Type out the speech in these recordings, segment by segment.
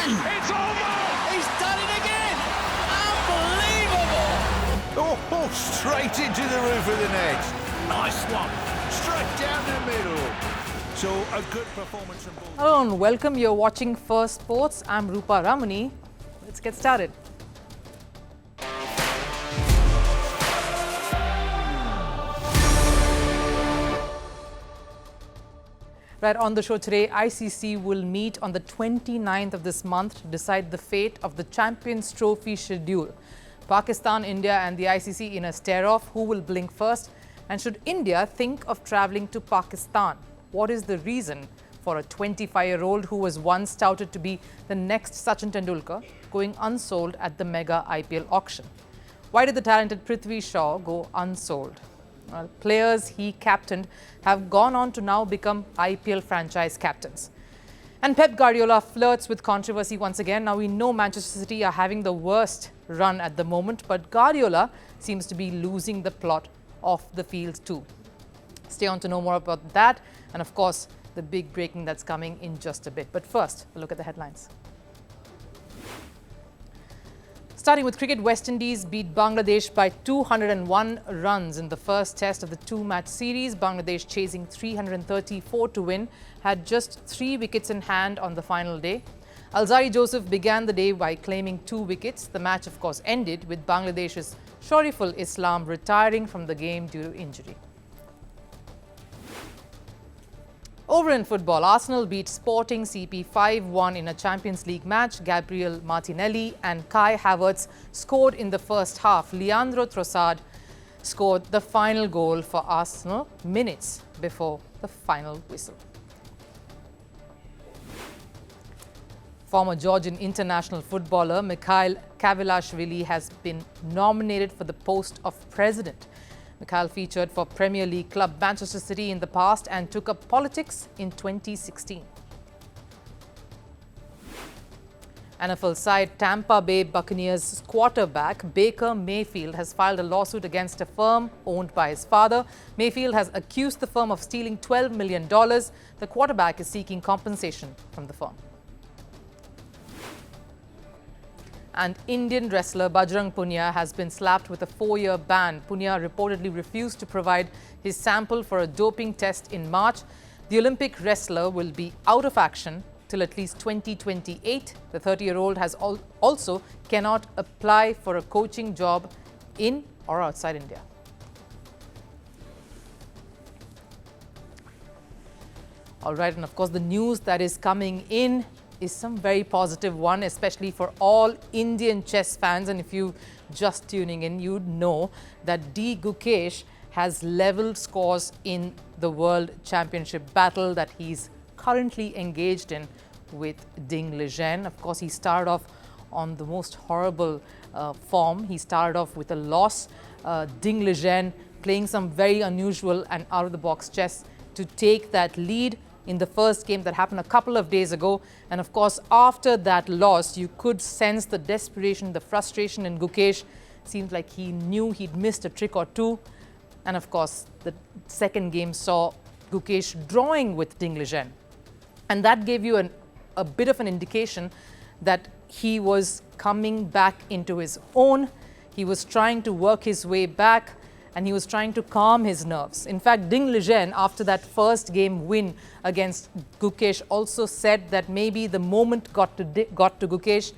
It's almost! He's done it again! Unbelievable! Oh, straight into the roof of the net. Nice one. Straight down the middle. So, a good performance from both. Hello and welcome. You're watching Firstpost. I'm Rupha Ramani. Let's get started. Right, on the show today, ICC will meet on the 29th of this month to decide the fate of the Champions Trophy schedule. Pakistan, India and the ICC in a stare-off. Who will blink first? And should India think of travelling to Pakistan? What is the reason for a 25-year-old who was once touted to be the next Sachin Tendulkar going unsold at the mega IPL auction? Why did the talented Prithvi Shaw go unsold? Well, players he captained have gone on to now become IPL franchise captains. And Pep Guardiola flirts with controversy once again. Now we know Manchester City are having the worst run at the moment, but Guardiola seems to be losing the plot of the field too. Stay on to know more about that and of course the big breaking that's coming in just a bit. But first, a look at the headlines. Starting with cricket, West Indies beat Bangladesh by 201 runs in the first test of the two-match series. Bangladesh, chasing 334 to win, had just 3 wickets in hand on the final day. Alzari Joseph began the day by claiming 2 wickets. The match, of course, ended with Bangladesh's Shoriful Islam retiring from the game due to injury. Over in football, Arsenal beat Sporting CP 5-1 in a Champions League match. Gabriel Martinelli and Kai Havertz scored in the first half. Leandro Trossard scored the final goal for Arsenal minutes before the final whistle. Former Georgian international footballer Mikhail Kavelashvili has been nominated for the post of president. Mikhail featured for Premier League club Manchester City in the past and took up politics in 2016. NFL side Tampa Bay Buccaneers quarterback Baker Mayfield has filed a lawsuit against a firm owned by his father. Mayfield has accused the firm of stealing $12 million. The quarterback is seeking compensation from the firm. And Indian wrestler Bajrang Punia has been slapped with a 4-year ban. Punia reportedly refused to provide his sample for a doping test in March. The Olympic wrestler will be out of action till at least 2028. The 30-year-old has also cannot apply for a coaching job in or outside India. All right, and of course the news that is coming in is some very positive one, especially for all Indian chess fans. And if you just tuning in, you'd know that D. Gukesh has leveled scores in the World Championship battle that he's currently engaged in with Ding Liren. Of course, he started off on the most horrible form. He started off with a loss. Ding Liren playing some very unusual and out-of-the-box chess to take that lead in the first game that happened a couple of days ago. And of course, after that loss, you could sense the desperation, the frustration in Gukesh. Seems like he knew he'd missed a trick or two. And of course, the second game saw Gukesh drawing with Ding Liren. And that gave you a bit of an indication that he was coming back into his own. He was trying to work his way back and he was trying to calm his nerves. In fact, Ding Liren, after that first game win against Gukesh, also said that maybe the moment got to Gukesh,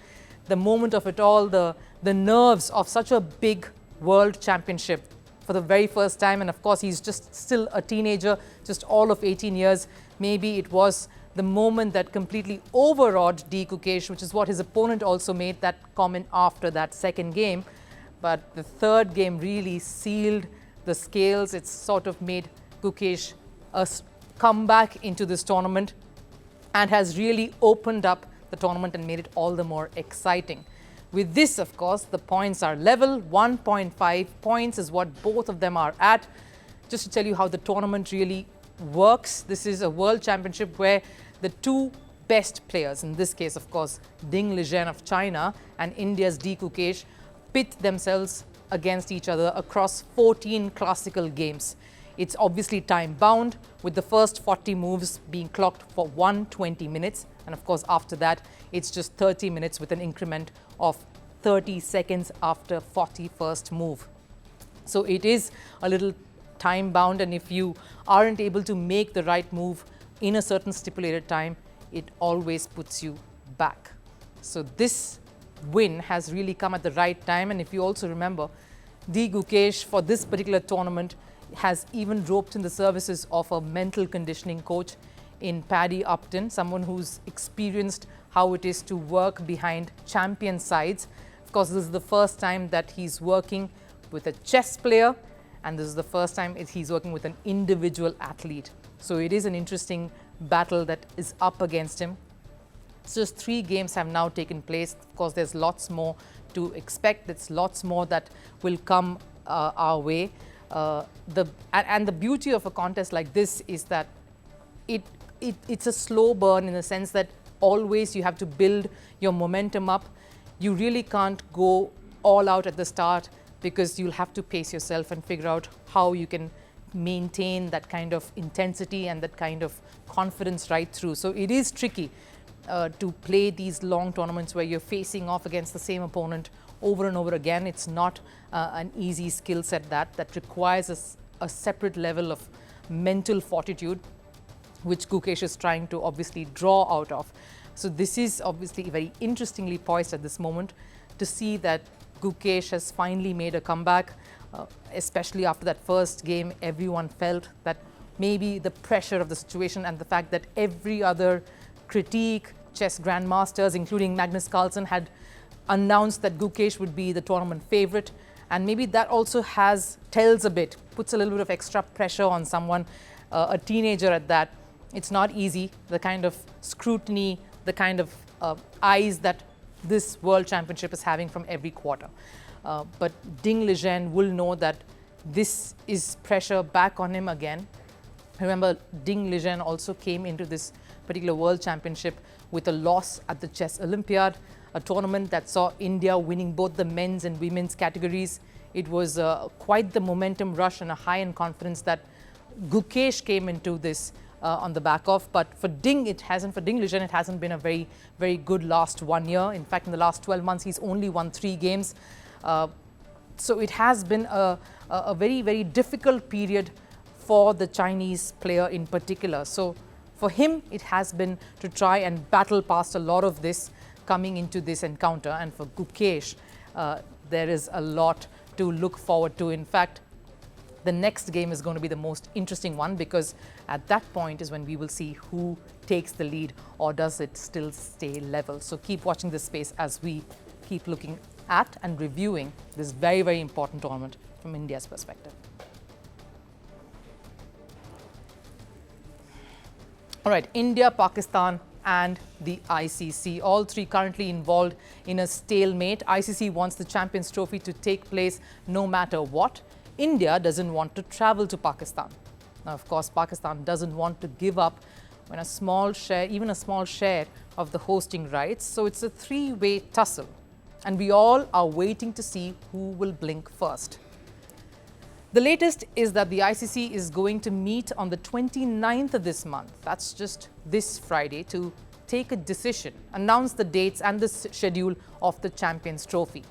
the moment of it all, the nerves of such a big world championship for the very first time. And of course, he's just still a teenager, just all of 18 years. Maybe it was the moment that completely overawed D. Gukesh, which is what his opponent also made that comment after that second game. But the third game really sealed the scales. It's sort of made Gukesh come back into this tournament and has really opened up the tournament and made it all the more exciting. With this, of course, the points are level. 1.5 points is what both of them are at. Just to tell you how the tournament really works, this is a world championship where the two best players, in this case, of course, Ding Liren of China and India's D. Gukesh, pit themselves against each other across 14 classical games. It's obviously time bound, with the first 40 moves being clocked for 120 minutes. And of course, after that, it's just 30 minutes with an increment of 30 seconds after 41st move. So it is a little time bound, and if you aren't able to make the right move in a certain stipulated time, it always puts you back. So this win has really come at the right time. And if you also remember, D. Gukesh for this particular tournament has even roped in the services of a mental conditioning coach in Paddy Upton, someone who's experienced how it is to work behind champion sides. Of course, this is the first time that he's working with a chess player, and this is the first time he's working with an individual athlete. So it is an interesting battle that is up against him. So just 3 games have now taken place. Of course, there's lots more to expect. There's lots more that will come our way. And the beauty of a contest like this is that it's a slow burn, in the sense that always you have to build your momentum up. You really can't go all out at the start, because you'll have to pace yourself and figure out how you can maintain that kind of intensity and that kind of confidence right through. So it is tricky to play these long tournaments where you're facing off against the same opponent over and over again. It's not an easy skill set that requires a separate level of mental fortitude, which Gukesh is trying to obviously draw out of. So this is obviously very interestingly poised at this moment to see that Gukesh has finally made a comeback, especially after that first game. Everyone felt that maybe the pressure of the situation and the fact that every other critique chess grandmasters, including Magnus Carlsen, had announced that Gukesh would be the tournament favorite. And maybe that also tells a bit, puts a little bit of extra pressure on someone, a teenager at that. It's not easy, the kind of scrutiny, the kind of eyes that this World Championship is having from every quarter. But Ding Liren will know that this is pressure back on him again. Remember, Ding Liren also came into this particular World Championship with a loss at the Chess Olympiad, a tournament that saw India winning both the men's and women's categories. It was quite the momentum rush and a high in confidence that Gukesh came into this on the back of. But for Ding Liren, it hasn't been a very, very good last 1 year. In fact, in the last 12 months, he's only won 3 games. So it has been a very, very difficult period for the Chinese player in particular. So for him, it has been to try and battle past a lot of this coming into this encounter. And for Gukesh, there is a lot to look forward to. In fact, the next game is going to be the most interesting one, because at that point is when we will see who takes the lead, or does it still stay level. So keep watching this space as we keep looking at and reviewing this very, very important tournament from India's perspective. All right, India, Pakistan and the ICC, all three currently involved in a stalemate. ICC wants the Champions Trophy to take place no matter what. India doesn't want to travel to Pakistan. Now, of course, Pakistan doesn't want to give up even a small share of the hosting rights. So it's a 3-way tussle. And we all are waiting to see who will blink first. The latest is that the ICC is going to meet on the 29th of this month, that's just this Friday, to take a decision, announce the dates and the schedule of the Champions Trophy.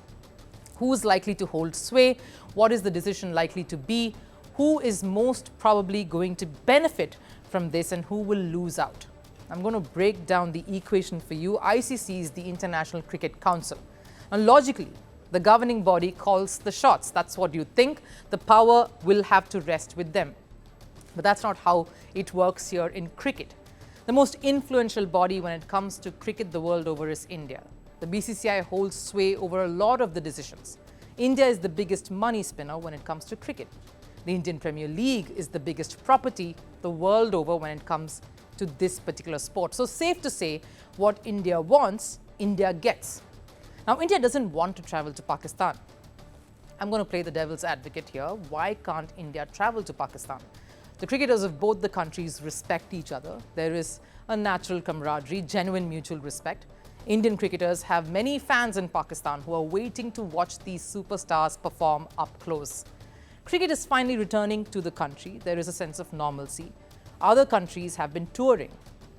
Who is likely to hold sway? What is the decision likely to be? Who is most probably going to benefit from this, and who will lose out? I'm going to break down the equation for you. ICC is the International Cricket Council. And logically, the governing body calls the shots. That's what you think. The power will have to rest with them. But that's not how it works here in cricket. The most influential body when it comes to cricket the world over is India. The BCCI holds sway over a lot of the decisions. India is the biggest money spinner when it comes to cricket. The Indian Premier League is the biggest property the world over when it comes to this particular sport. So safe to say, what India wants, India gets. Now, India doesn't want to travel to Pakistan. I'm going to play the devil's advocate here. Why can't India travel to Pakistan? The cricketers of both the countries respect each other. There is a natural camaraderie, genuine mutual respect. Indian cricketers have many fans in Pakistan who are waiting to watch these superstars perform up close. cricket is finally returning to the country. There is a sense of normalcy. Other countries have been touring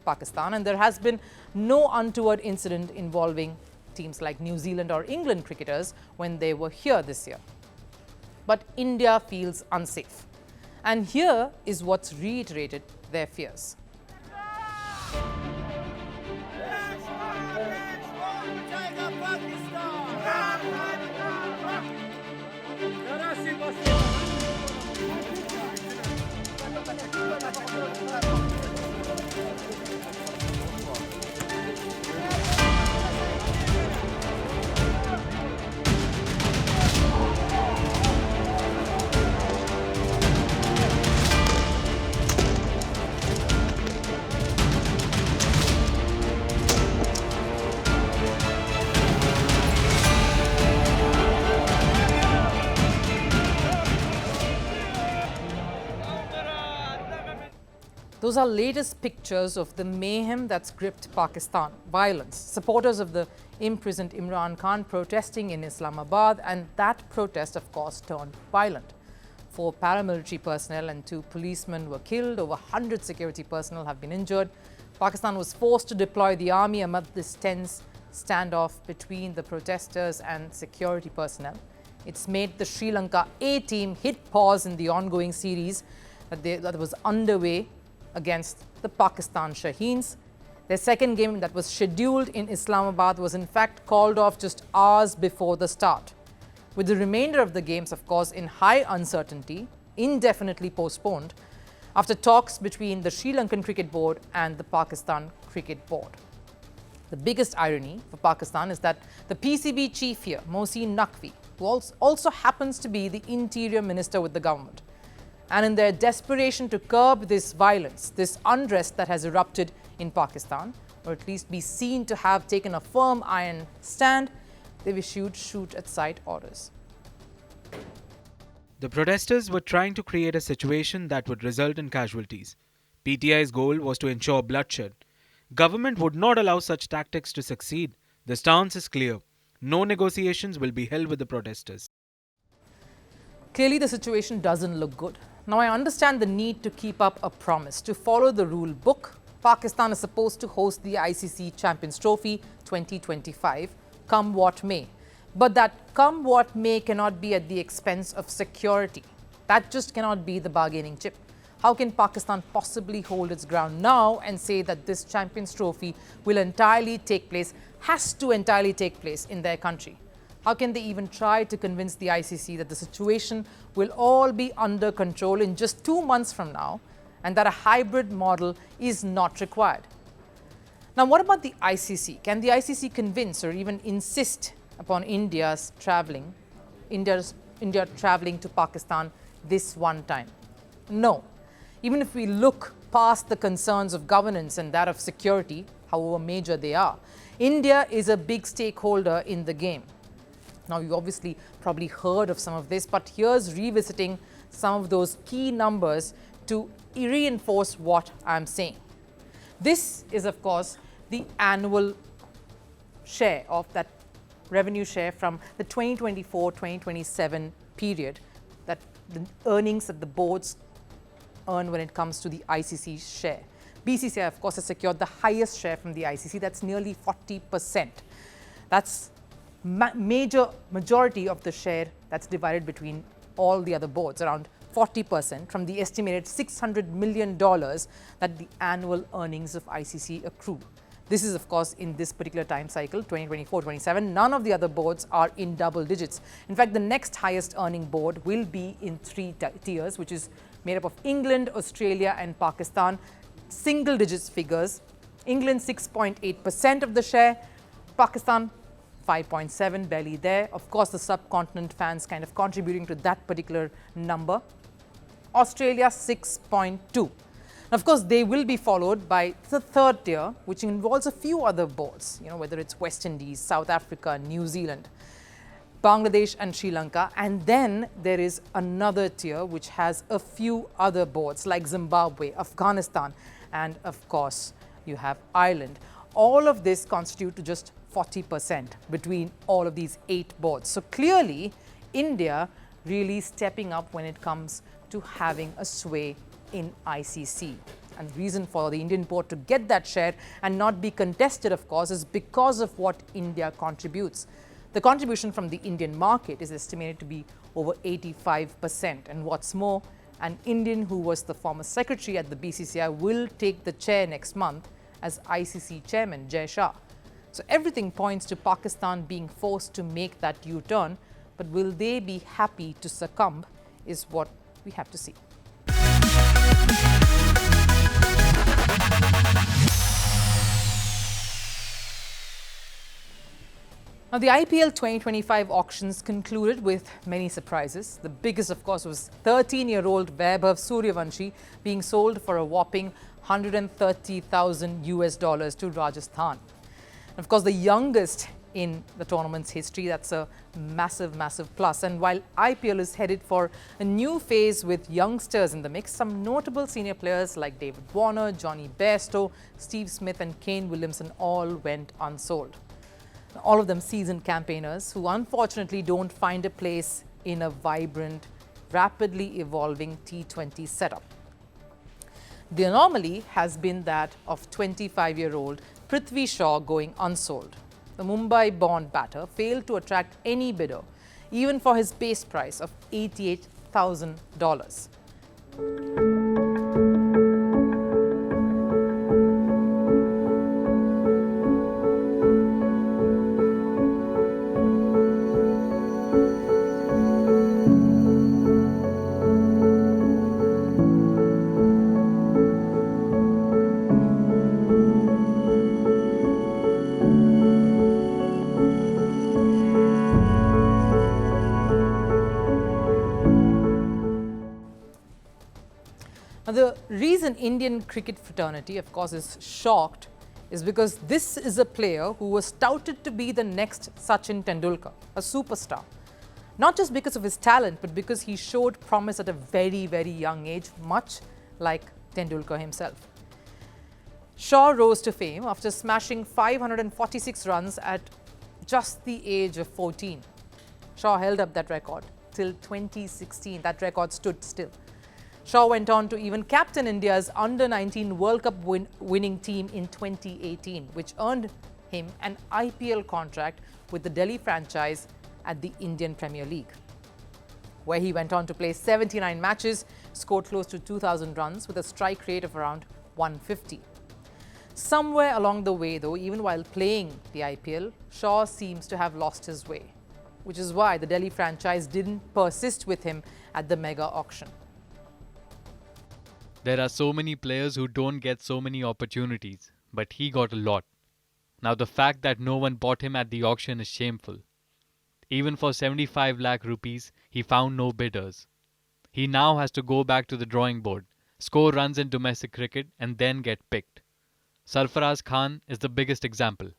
Pakistan, and there has been no untoward incident involving teams like New Zealand or England cricketers when they were here this year. But India feels unsafe. And here is what's reiterated their fears. Those are latest pictures of the mayhem that's gripped Pakistan. Violence. Supporters of the imprisoned Imran Khan protesting in Islamabad, and that protest, of course, turned violent. 4 paramilitary personnel and 2 policemen were killed. Over 100 security personnel have been injured. Pakistan was forced to deploy the army amid this tense standoff between the protesters and security personnel. It's made the Sri Lanka A team hit pause in the ongoing series that was underway against the Pakistan Shaheens. Their second game that was scheduled in Islamabad was in fact called off just hours before the start, with the remainder of the games, of course, in high uncertainty, indefinitely postponed after talks between the Sri Lankan Cricket Board and the Pakistan Cricket Board. The biggest irony for Pakistan is that the PCB chief here, Mohsin Naqvi, who also happens to be the interior minister with the government, and in their desperation to curb this violence, this unrest that has erupted in Pakistan, or at least be seen to have taken a firm iron stand, they've issued shoot-at-sight orders. The protesters were trying to create a situation that would result in casualties. PTI's goal was to ensure bloodshed. Government would not allow such tactics to succeed. The stance is clear. No negotiations will be held with the protesters. Clearly, the situation doesn't look good. Now, I understand the need to keep up a promise, to follow the rule book. Pakistan is supposed to host the ICC Champions Trophy 2025, come what may. But that come what may cannot be at the expense of security. That just cannot be the bargaining chip. How can Pakistan possibly hold its ground now and say that this Champions Trophy will has to entirely take place in their country? How can they even try to convince the ICC that the situation will all be under control in just 2 months from now and that a hybrid model is not required? Now, what about the ICC? Can the ICC convince or even insist upon India traveling to Pakistan this one time? No. Even if we look past the concerns of governance and that of security, however major they are, India is a big stakeholder in the game. Now, you obviously probably heard of some of this, but here's revisiting some of those key numbers to reinforce what I'm saying. This is, of course, the annual share of that revenue share from the 2024-2027 period, that the earnings that the boards earn when it comes to the ICC share. BCCI, of course, has secured the highest share from the ICC. That's nearly 40%. That's majority of the share that's divided between all the other boards, around 40% from the estimated $600 million that the annual earnings of ICC accrue. This is, of course, in this particular time cycle, 2024-27. None of the other boards are in double digits. In fact, the next highest earning board will be in 3 tiers, which is made up of England, Australia and Pakistan. Single digits figures. England 6.8% of the share, Pakistan 5.7, barely there. Of course, the subcontinent fans kind of contributing to that particular number. Australia 6.2. Of course, they will be followed by the third tier, which involves a few other boards, whether it's West Indies, South Africa, New Zealand, Bangladesh and Sri Lanka. And then there is another tier which has a few other boards like Zimbabwe, Afghanistan, and of course, you have Ireland. All of this constitute to just 40% between all of these 8 boards. So clearly, India really stepping up when it comes to having a sway in ICC. And the reason for the Indian board to get that share and not be contested, of course, is because of what India contributes. The contribution from the Indian market is estimated to be over 85%. And what's more, an Indian who was the former secretary at the BCCI will take the chair next month as ICC chairman, Jai Shah. So everything points to Pakistan being forced to make that U-turn, but will they be happy to succumb is what we have to see. Now, the IPL 2025 auctions concluded with many surprises. The biggest, of course, was 13-year-old Vaibhav Suryavanshi being sold for a whopping $130,000 to Rajasthan. And of course, the youngest in the tournament's history. That's a massive, massive plus. And while IPL is headed for a new phase with youngsters in the mix, some notable senior players like David Warner, Johnny Bairstow, Steve Smith and Kane Williamson all went unsold. All of them seasoned campaigners who unfortunately don't find a place in a vibrant, rapidly evolving T20 setup. The anomaly has been that of 25-year-old Prithvi Shaw going unsold. The Mumbai-born batter failed to attract any bidder, even for his base price of $88,000. Now, the reason Indian cricket fraternity, of course, is shocked is because this is a player who was touted to be the next Sachin Tendulkar, a superstar. Not just because of his talent, but because he showed promise at a very, very young age, much like Tendulkar himself. Shaw rose to fame after smashing 546 runs at just the age of 14. Shaw held up that record till 2016. That record stood still. Shaw went on to even captain India's under-19 World Cup winning team in 2018, which earned him an IPL contract with the Delhi franchise at the Indian Premier League, where he went on to play 79 matches, scored close to 2,000 runs with a strike rate of around 150. Somewhere along the way, though, even while playing the IPL, Shaw seems to have lost his way, which is why the Delhi franchise didn't persist with him at the mega auction. There are so many players who don't get so many opportunities, but he got a lot. Now the fact that no one bought him at the auction is shameful. Even for 75 lakh rupees, he found no bidders. He now has to go back to the drawing board, score runs in domestic cricket and then get picked. Sarfaraz Khan is the biggest example.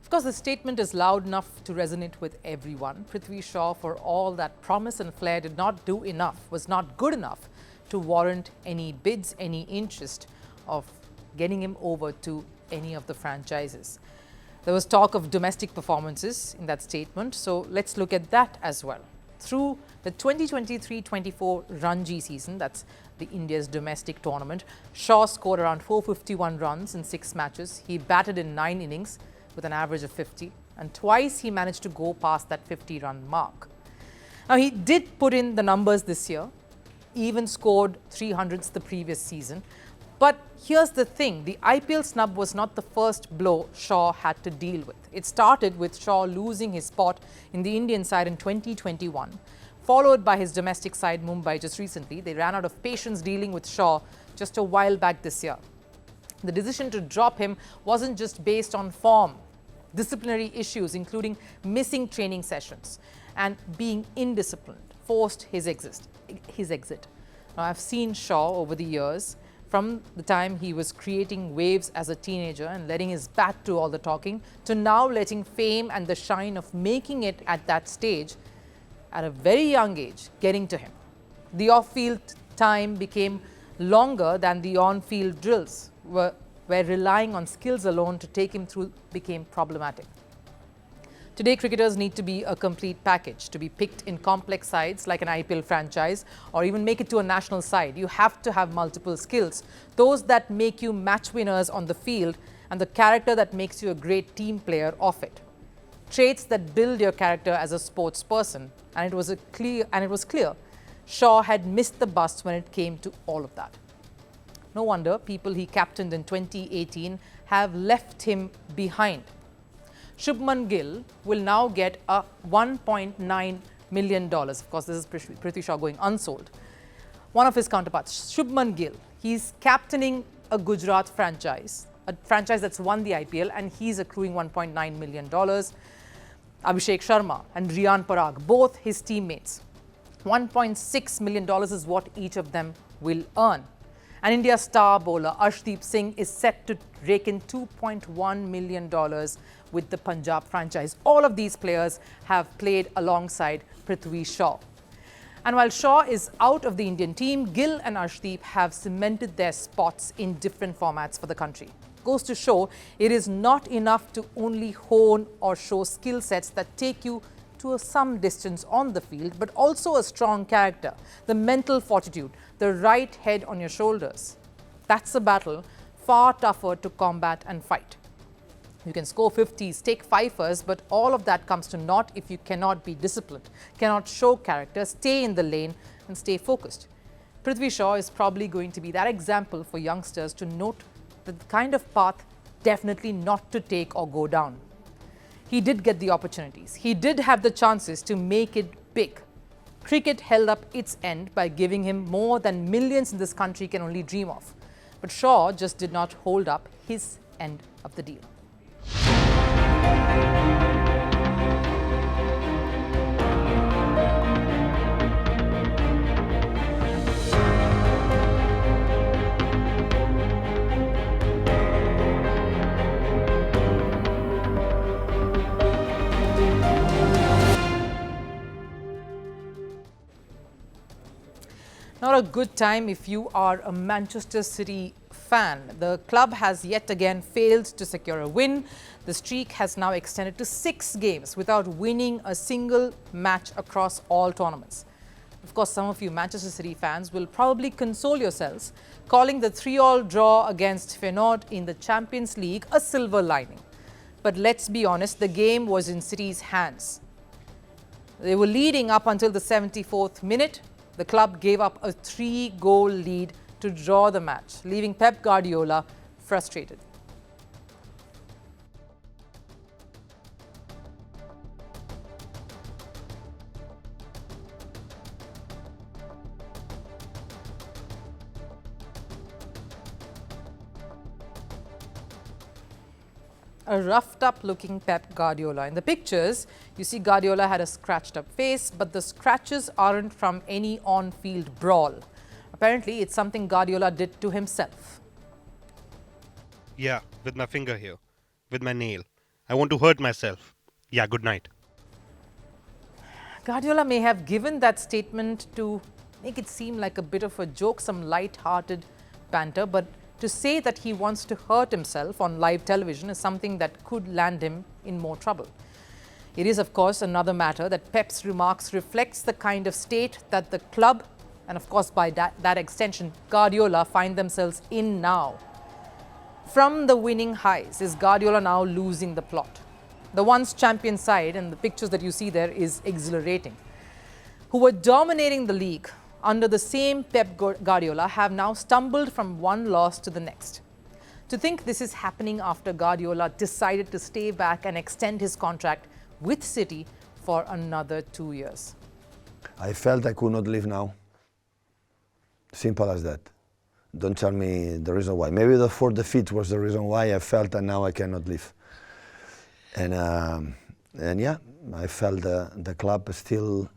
Of course, the statement is loud enough to resonate with everyone. Prithvi Shaw, for all that promise and flair, did not do enough, was not good enough to warrant any bids, any interest of getting him over to any of the franchises. There was talk of domestic performances in that statement, so let's look at that as well. Through the 2023-24 Ranji season, that's the India's domestic tournament, Shaw scored around 451 runs in 6 matches. He batted in 9 innings with an average of 50, and twice he managed to go past that 50-run mark. Now, he did put in the numbers this year, even scored 300s the previous season. But here's the thing, the IPL snub was not the first blow Shaw had to deal with. It started with Shaw losing his spot in the Indian side in 2021, followed by his domestic side Mumbai just recently. They ran out of patience dealing with Shaw just a while back this year. The decision to drop him wasn't just based on form. Disciplinary issues, including missing training sessions and being indisciplined, forced his exit. Now, I've seen Shaw over the years, from the time he was creating waves as a teenager and letting his bat do all the talking, to now letting fame and the shine of making it at that stage at a very young age getting to him. The off-field time became longer than the on-field drills, where relying on skills alone to take him through became problematic. Today, cricketers need to be a complete package to be picked in complex sides like an IPL franchise or even make it to a national side. You have to have multiple skills, those that make you match winners on the field and the character that makes you a great team player off it. Traits that build your character as a sports person. And it was clear Shaw had missed the bus when it came to all of that. No wonder people he captained in 2018 have left him behind. Shubman Gill will now get a $1.9 million. Of course, this is Prithvi Shaw going unsold. One of his counterparts, Shubman Gill, he's captaining a Gujarat franchise, a franchise that's won the IPL, and he's accruing $1.9 million. Abhishek Sharma and Riyan Parag, both his teammates. $1.6 million is what each of them will earn. And India's star bowler Arshdeep Singh is set to rake in $2.1 million with the Punjab franchise. All of these players have played alongside Prithvi Shaw. And while Shaw is out of the Indian team, Gill and Arshdeep have cemented their spots in different formats for the country. Goes to show it is not enough to only hone or show skill sets that take you to some distance on the field, but also a strong character, the mental fortitude, the right head on your shoulders. That's a battle far tougher to combat and fight. You can score 50s, take fifers, but all of that comes to naught if you cannot be disciplined, cannot show character, stay in the lane and stay focused. Prithvi Shaw is probably going to be that example for youngsters to note the kind of path definitely not to take or go down. He did get the opportunities. He did have the chances to make it big. Cricket held up its end by giving him more than millions in this country can only dream of. But Shaw just did not hold up his end of the deal. Not a good time if you are a Manchester City fan. The club has yet again failed to secure a win. The streak has now extended to 6 games without winning a single match across all tournaments. Of course, some of you Manchester City fans will probably console yourselves, calling the 3-all draw against Feyenoord in the Champions League a silver lining. But let's be honest, the game was in City's hands. They were leading up until the 74th minute. The club gave up a 3-goal lead to draw the match, leaving Pep Guardiola frustrated. A roughed-up looking Pep Guardiola. In the pictures, you see Guardiola had a scratched-up face, but the scratches aren't from any on-field brawl. Apparently, it's something Guardiola did to himself. Yeah, with my finger here, with my nail. I want to hurt myself. Yeah, good night. Guardiola may have given that statement to make it seem like a bit of a joke, some light-hearted banter, but to say that he wants to hurt himself on live television is something that could land him in more trouble. It is, of course, another matter that Pep's remarks reflects the kind of state that the club, and of course by that extension, Guardiola, find themselves in now. From the winning highs, is Guardiola now losing the plot? The once champion side, and the pictures that you see there, is exhilarating, who were dominating the league under the same Pep Guardiola, have now stumbled from one loss to the next. To think this is happening after Guardiola decided to stay back and extend his contract with City for another 2 years. I felt I could not leave now. Simple as that. Don't tell me the reason why. Maybe the 4th defeat was the reason why I felt that now I cannot leave. And yeah, I felt the club still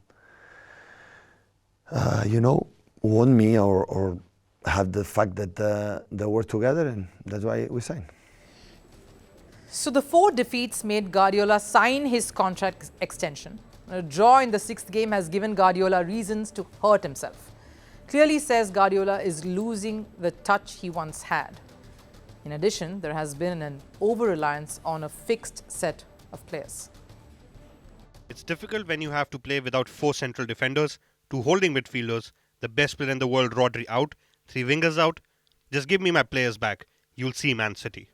want me or have the fact that they were together, and that's why we signed. So the 4 defeats made Guardiola sign his contract extension. A draw in the 6th game has given Guardiola reasons to hurt himself. Clearly says Guardiola is losing the touch he once had. In addition, there has been an over-reliance on a fixed set of players. It's difficult when you have to play without 4 central defenders, 2 holding midfielders, the best player in the world Rodri out, 3 wingers out. Just give me my players back. You'll see Man City.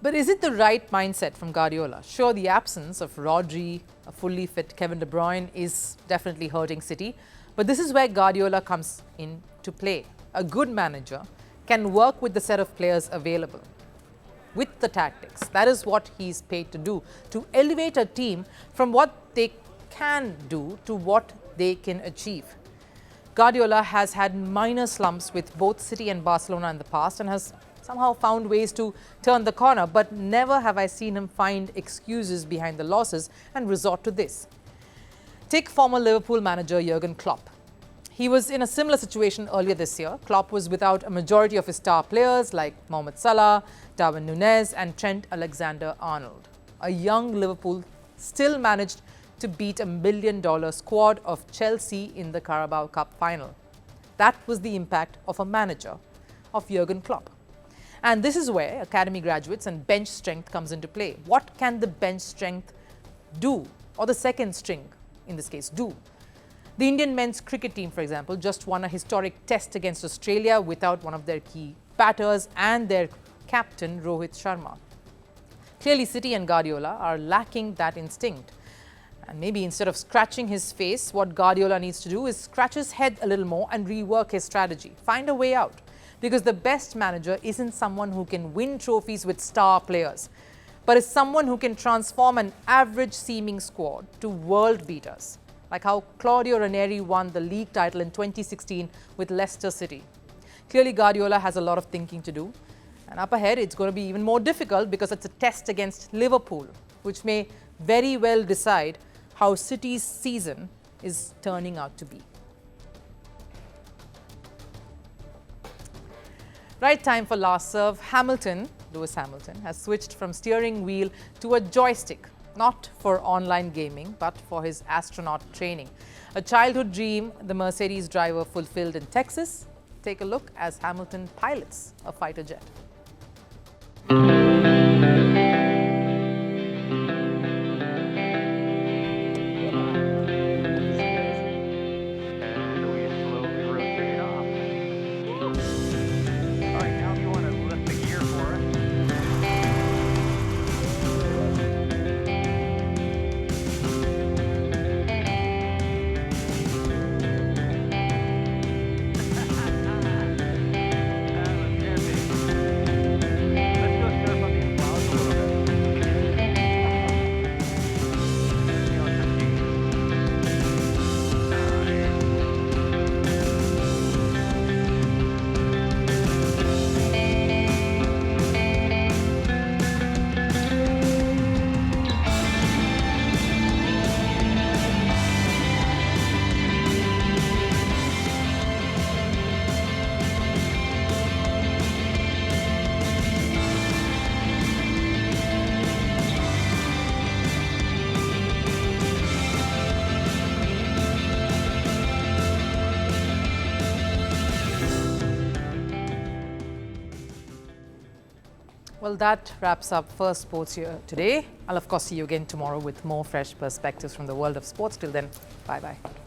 But is it the right mindset from Guardiola? Sure, the absence of Rodri, a fully fit Kevin De Bruyne is definitely hurting City. But this is where Guardiola comes in to play. A good manager can work with the set of players available, with the tactics. That is what he's paid to do, to elevate a team from what they can do to what they can achieve. Guardiola has had minor slumps with both City and Barcelona in the past and has somehow found ways to turn the corner, but never have I seen him find excuses behind the losses and resort to this. Take former Liverpool manager Jurgen Klopp. He was in a similar situation earlier this year. Klopp was without a majority of his star players like Mohamed Salah, Darwin Núñez and Trent Alexander-Arnold. A young Liverpool still managed to beat $1 million squad of Chelsea in the Carabao Cup final. That was the impact of a manager, of Jurgen Klopp. And this is where academy graduates and bench strength comes into play. What can the bench strength do, or the second string in this case do? The Indian men's cricket team, for example, just won a historic test against Australia without one of their key batters and their captain Rohit Sharma. Clearly, City and Guardiola are lacking that instinct. And maybe instead of scratching his face, what Guardiola needs to do is scratch his head a little more and rework his strategy. Find a way out. Because the best manager isn't someone who can win trophies with star players, but is someone who can transform an average-seeming squad to world beaters, like how Claudio Ranieri won the league title in 2016 with Leicester City. Clearly, Guardiola has a lot of thinking to do. And up ahead, it's going to be even more difficult because it's a test against Liverpool, which may very well decide how City's season is turning out to be. Right time for last serve. Lewis Hamilton, has switched from steering wheel to a joystick, not for online gaming, but for his astronaut training. A childhood dream the Mercedes driver fulfilled in Texas. Take a look as Hamilton pilots a fighter jet. Well, that wraps up Firstpost here today. I'll of course see you again tomorrow with more fresh perspectives from the world of sports. Till then, bye-bye.